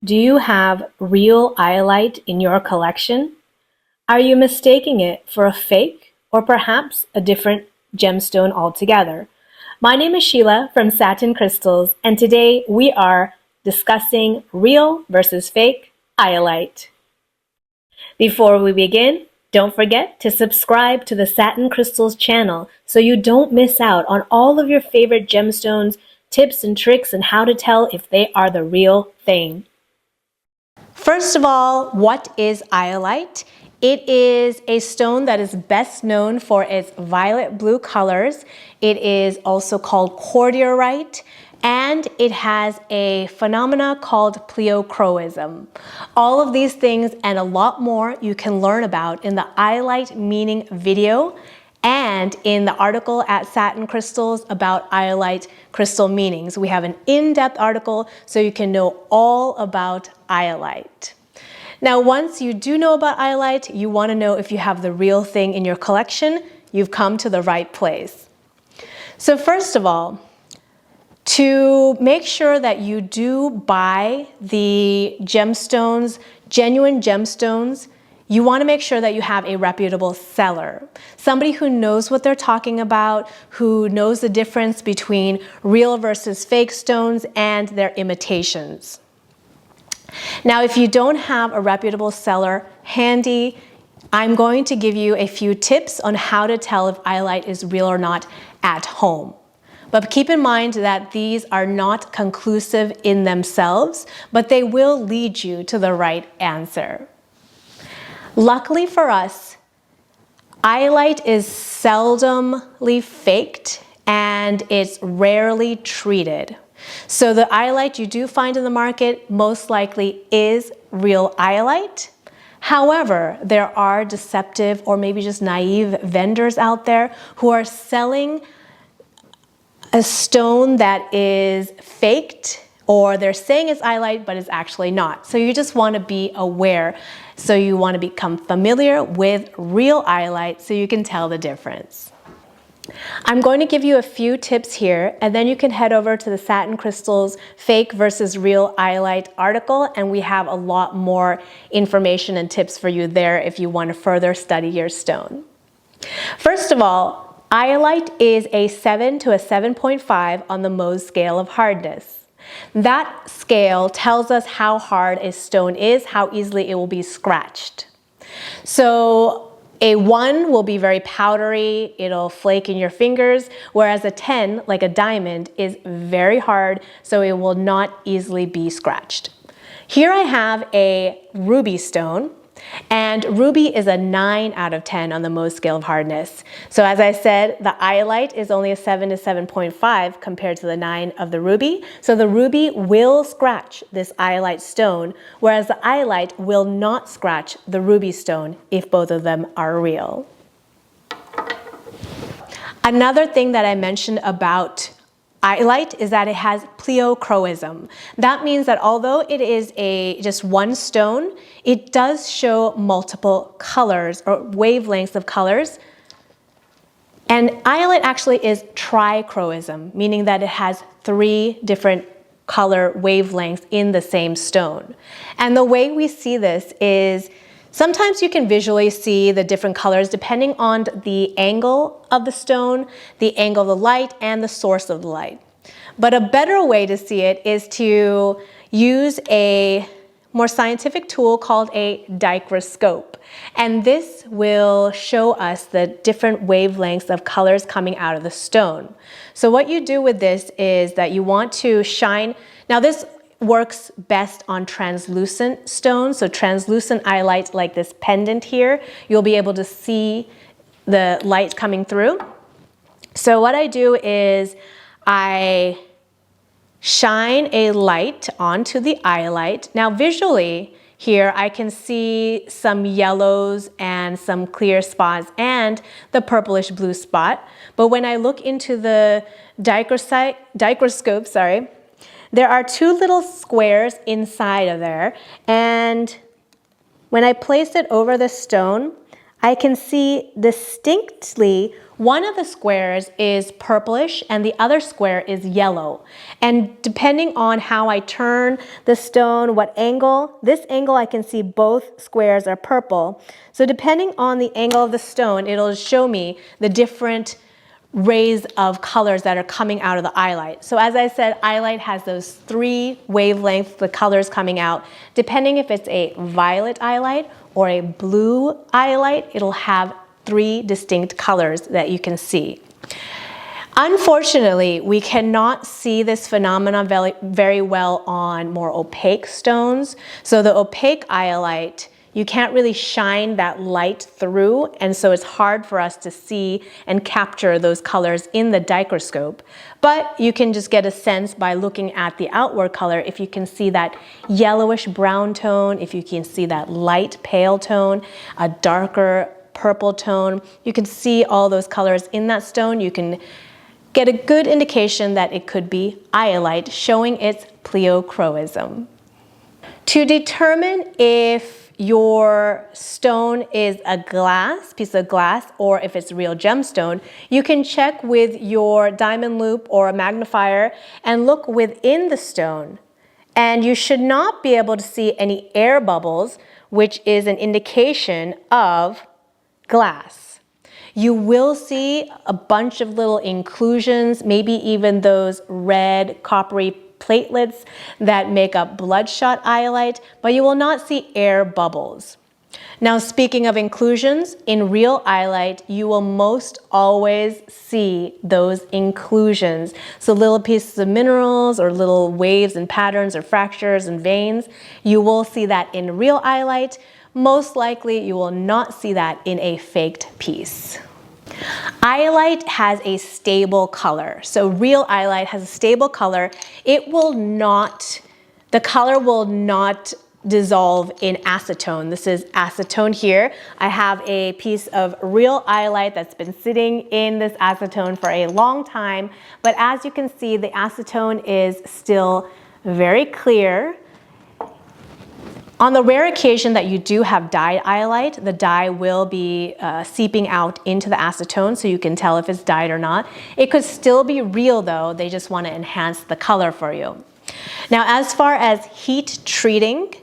Do you have real iolite in your collection? Are you mistaking it for a fake or perhaps a different gemstone altogether? My name is Sheila from Satin Crystals, and today we are discussing real versus fake iolite. Before we begin, don't forget to subscribe to the Satin Crystals channel so you don't miss out on all of your favorite gemstones, tips and tricks, and how to tell if they are the real thing. First of all, what is iolite? It is a stone that is best known for its violet blue colors. It is also called cordiorite, and it has a phenomena called Pleochroism. All of these things and a lot more you can learn about in the iolite meaning video and in the article at Satin Crystals about iolite crystal meanings. We have an in-depth article so you can know all about iolite. Now, once you do know about iolite, you want to know if you have the real thing in your collection. You've come to the right place. So first of all, to make sure that you do buy the gemstones, genuine gemstones, you want to make sure that you have a reputable seller, somebody who knows what they're talking about, who knows the difference between real versus fake stones and their imitations. Now, if you don't have a reputable seller handy, I'm going to give you a few tips on how to tell if iolite is real or not at home. But keep in mind that these are not conclusive in themselves, but they will lead you to the right answer. Luckily for us, iolite is seldomly faked and it's rarely treated. So the iolite you do find in the market most likely is real iolite. However, there are deceptive or maybe just naive vendors out there who are selling a stone that is faked, or they're saying it's iolite but it's actually not. So you just want to be aware. So you want to become familiar with real iolite so you can tell the difference. I'm going to give you a few tips here, and then you can head over to the Satin Crystals Fake versus Real Iolite article, and we have a lot more information and tips for you there if you want to further study your stone. First of all, iolite is a 7 to a 7.5 on the Mohs scale of hardness. That scale tells us how hard a stone is, how easily it will be scratched. So a 1 will be very powdery, it'll flake in your fingers, whereas a 10, like a diamond, is very hard, so it will not easily be scratched. Here I have a ruby stone, and ruby is a 9 out of 10 on the Mohs scale of hardness. So as I said, the iolite is only a 7 to 7.5 compared to the 9 of the ruby. So the ruby will scratch this iolite stone, whereas the iolite will not scratch the ruby stone if both of them are real. Another thing that I mentioned about iolite is that it has pleochroism. That means that although it is just one stone, it does show multiple colors or wavelengths of colors. And iolite actually is trichroism, meaning that it has 3 different color wavelengths in the same stone. And the way we see this is sometimes you can visually see the different colors depending on the angle of the stone, the angle of the light, and the source of the light. But a better way to see it is to use a more scientific tool called a dichroscope. And this will show us the different wavelengths of colors coming out of the stone. So what you do with this is that you want to shine. Now this works best on translucent stones. So translucent iolite like this pendant here, you'll be able to see the light coming through. So what I do is I shine a light onto the iolite. Now visually here I can see some yellows and some clear spots and the purplish blue spot. But when I look into the dichroscope, there are 2 little squares inside of there, and when I place it over the stone, I can see distinctly one of the squares is purplish and the other square is yellow. And depending on how I turn the stone, what angle, this angle I can see both squares are purple. So depending on the angle of the stone, it'll show me the different rays of colors that are coming out of the iolite. So as I said, iolite has those 3 wavelengths, the colors coming out. Depending if it's a violet iolite or a blue iolite, it'll have 3 distinct colors that you can see. Unfortunately, we cannot see this phenomenon very well on more opaque stones. So the opaque iolite, you can't really shine that light through, and so it's hard for us to see and capture those colors in the dichroscope. But you can just get a sense by looking at the outward color if you can see that yellowish brown tone, if you can see that light pale tone, a darker purple tone. You can see all those colors in that stone. You can get a good indication that it could be iolite, showing its pleochroism. To determine if your stone is a piece of glass, or if it's real gemstone, you can check with your diamond loupe or a magnifier and look within the stone. And you should not be able to see any air bubbles, which is an indication of glass. You will see a bunch of little inclusions, maybe even those red coppery platelets that make up bloodshot iolite, but you will not see air bubbles. Now, speaking of inclusions, in real iolite, you will most always see those inclusions. So little pieces of minerals or little waves and patterns or fractures and veins, you will see that in real iolite. Most likely, you will not see that in a faked piece. Iolite has a stable color. So real iolite has a stable color. The color will not dissolve in acetone. This is acetone here. I have a piece of real iolite that's been sitting in this acetone for a long time, but as you can see, the acetone is still very clear. On the rare occasion that you do have dyed iolite, the dye will be seeping out into the acetone, so you can tell if it's dyed or not. It could still be real though, they just want to enhance the color for you. Now, as far as heat treating,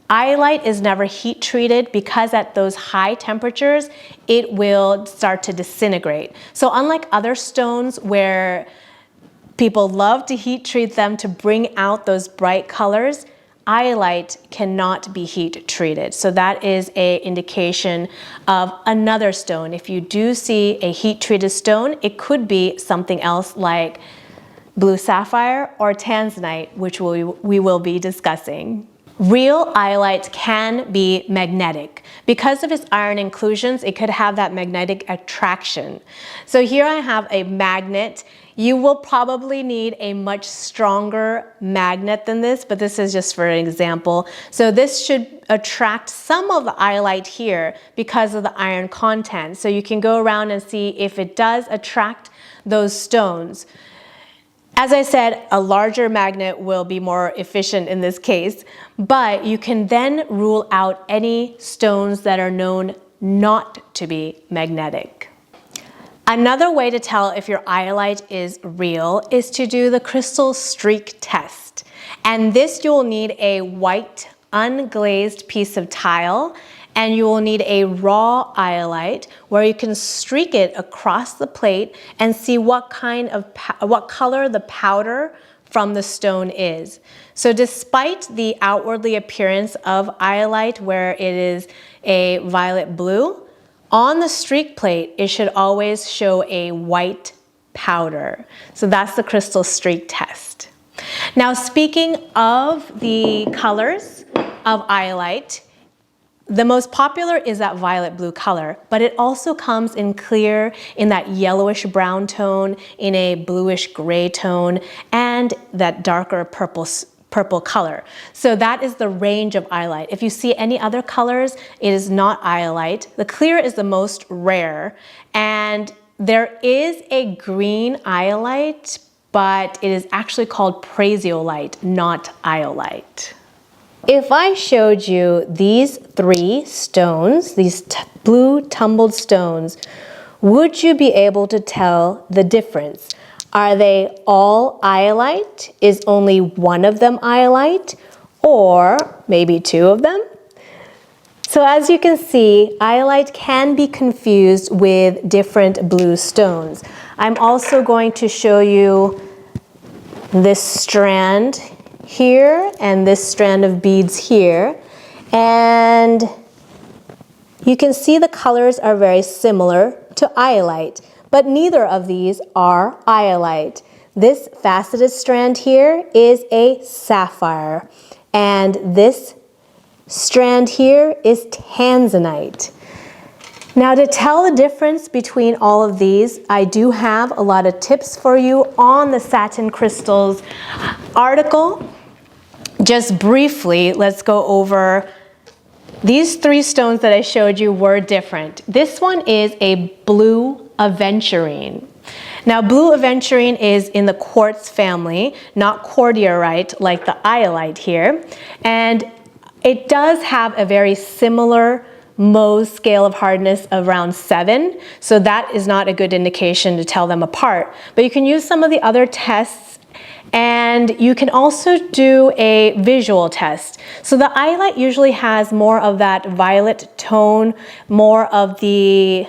iolite is never heat treated because at those high temperatures, it will start to disintegrate. So unlike other stones where people love to heat treat them to bring out those bright colors, iolite cannot be heat treated. So that is an indication of another stone. If you do see a heat treated stone, it could be something else like blue sapphire or tanzanite, which we will be discussing. Real iolite can be magnetic. Because of its iron inclusions, it could have that magnetic attraction. So here I have a magnet. You will probably need a much stronger magnet than this, but this is just for an example. So this should attract some of the iolite here because of the iron content. So you can go around and see if it does attract those stones. As I said, a larger magnet will be more efficient in this case, but you can then rule out any stones that are known not to be magnetic. Another way to tell if your iolite is real is to do the crystal streak test. And this you'll need a white unglazed piece of tile, and you will need a raw iolite where you can streak it across the plate and see what color the powder from the stone is. So despite the outwardly appearance of iolite where it is a violet blue, on the streak plate it should always show a white powder. So that's the crystal streak test. Now, speaking of the colors of iolite, the most popular is that violet blue color, but it also comes in clear, in that yellowish brown tone, in a bluish gray tone, and that darker purple color. So that is the range of iolite. If you see any other colors, it is not iolite. The clear is the most rare, and there is a green iolite, but it is actually called prasiolite, not iolite. If I showed you these three stones, these blue tumbled stones, would you be able to tell the difference? Are they all iolite? Is only one of them iolite? Or maybe two of them? So as you can see, iolite can be confused with different blue stones. I'm also going to show you this strand here and this strand of beads here. And you can see the colors are very similar to iolite, but neither of these are iolite. This faceted strand here is a sapphire, and this strand here is tanzanite. Now, to tell the difference between all of these, I do have a lot of tips for you on the Satin Crystals article. Just briefly, let's go over these three stones that I showed you were different. This one is a blue aventurine. Now, blue aventurine is in the quartz family, not cordierite like the iolite here. And it does have a very similar Mohs scale of hardness of around 7. So that is not a good indication to tell them apart. But you can use some of the other tests, and you can also do a visual test. So the iolite usually has more of that violet tone, more of the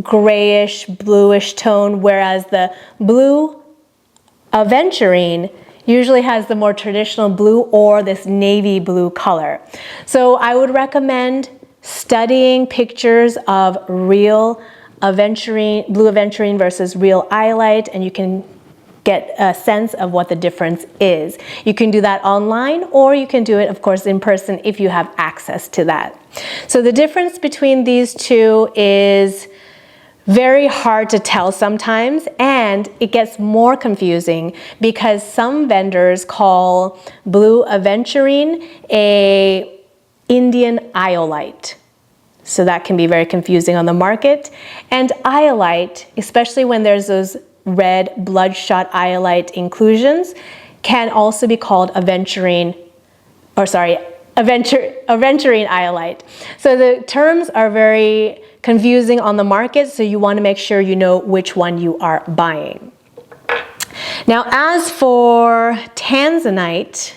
grayish, bluish tone, whereas the blue aventurine usually has the more traditional blue or this navy blue color. So I would recommend studying pictures of real aventurine, blue aventurine versus real iolite, and you can get a sense of what the difference is. You can do that online, or you can do it, of course, in person if you have access to that. So the difference between these two is very hard to tell sometimes, and it gets more confusing because some vendors call blue aventurine a Indian iolite. So that can be very confusing on the market. And iolite, especially when there's those red bloodshot iolite inclusions, can also be called aventurine iolite. So the terms are very confusing on the market, so you want to make sure you know which one you are buying. Now, as for tanzanite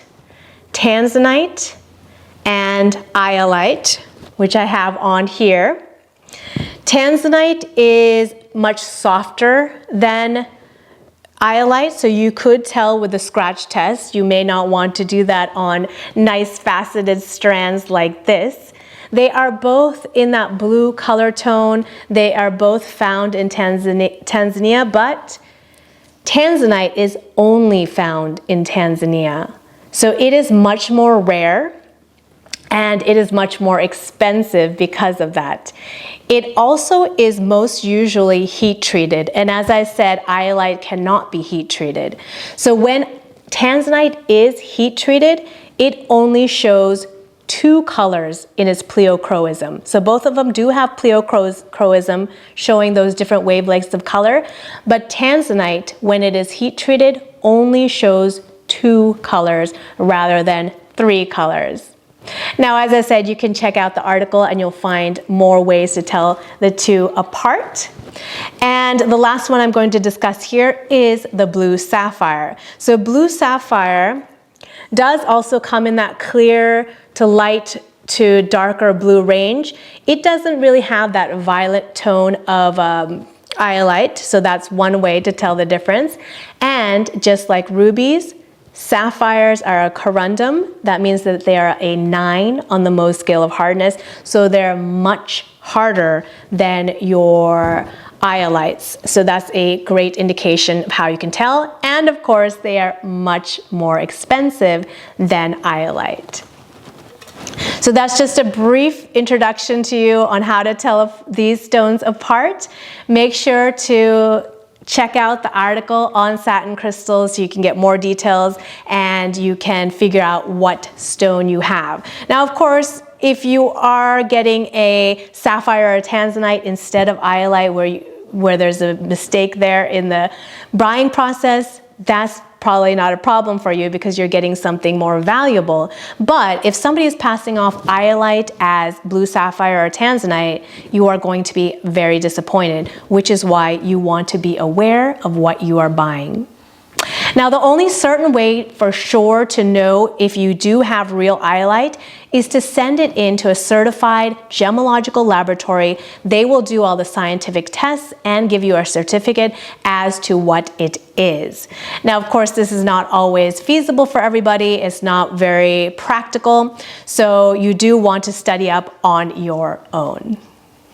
and iolite, which I have on here, tanzanite is much softer than iolite, so you could tell with the scratch test. You may not want to do that on nice faceted strands like this. They are both in that blue color tone. They are both found in Tanzania, but tanzanite is only found in Tanzania. So it is much more rare, and it is much more expensive because of that. It also is most usually heat treated, and as I said, iolite cannot be heat treated. So when tanzanite is heat treated, it only shows two colors in its pleochroism. So both of them do have pleochroism, showing those different wavelengths of color, but tanzanite, when it is heat treated, only shows two colors rather than three colors. Now, as I said, you can check out the article and you'll find more ways to tell the two apart. And the last one I'm going to discuss here is the blue sapphire. So blue sapphire does also come in that clear to light to darker blue range. It doesn't really have that violet tone of iolite, so that's one way to tell the difference. And just like rubies, sapphires are a corundum. That means that they are a 9 on the Mohs scale of hardness, so they're much harder than your iolites. So that's a great indication of how you can tell. And of course, they are much more expensive than iolite. So that's just a brief introduction to you on how to tell these stones apart. Make sure to check out the article on satin crystals so you can get more details and you can figure out what stone you have. Now, of course, if you are getting a sapphire or a tanzanite instead of iolite where there's a mistake there in the buying process, that's probably not a problem for you because you're getting something more valuable. But if somebody is passing off iolite as blue sapphire or tanzanite, you are going to be very disappointed, which is why you want to be aware of what you are buying. Now, the only certain way for sure to know if you do have real iolite is to send it into a certified gemological laboratory. They will do all the scientific tests and give you a certificate as to what it is. Now, of course, this is not always feasible for everybody. It's not very practical. So you do want to study up on your own.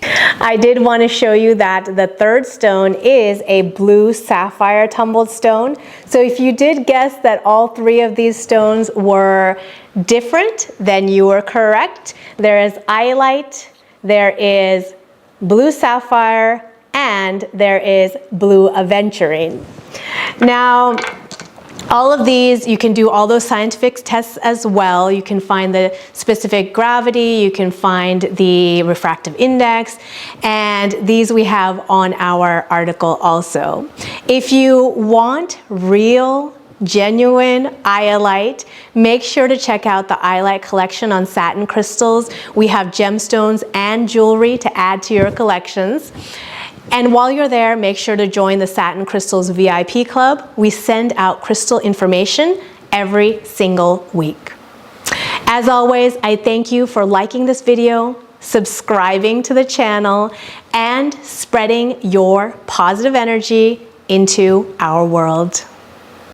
I did want to show you that the third stone is a blue sapphire tumbled stone. So if you did guess that all three of these stones were different, then you were correct. There is iolite, there is blue sapphire, and there is blue aventurine. Now, all of these, you can do all those scientific tests as well. You can find the specific gravity, you can find the refractive index, and these we have on our article also. If you want real, genuine iolite, make sure to check out the Iolite collection on Satin Crystals. We have gemstones and jewelry to add to your collections. And while you're there, make sure to join the Satin Crystals VIP Club. We send out crystal information every single week. As always, I thank you for liking this video, subscribing to the channel, and spreading your positive energy into our world.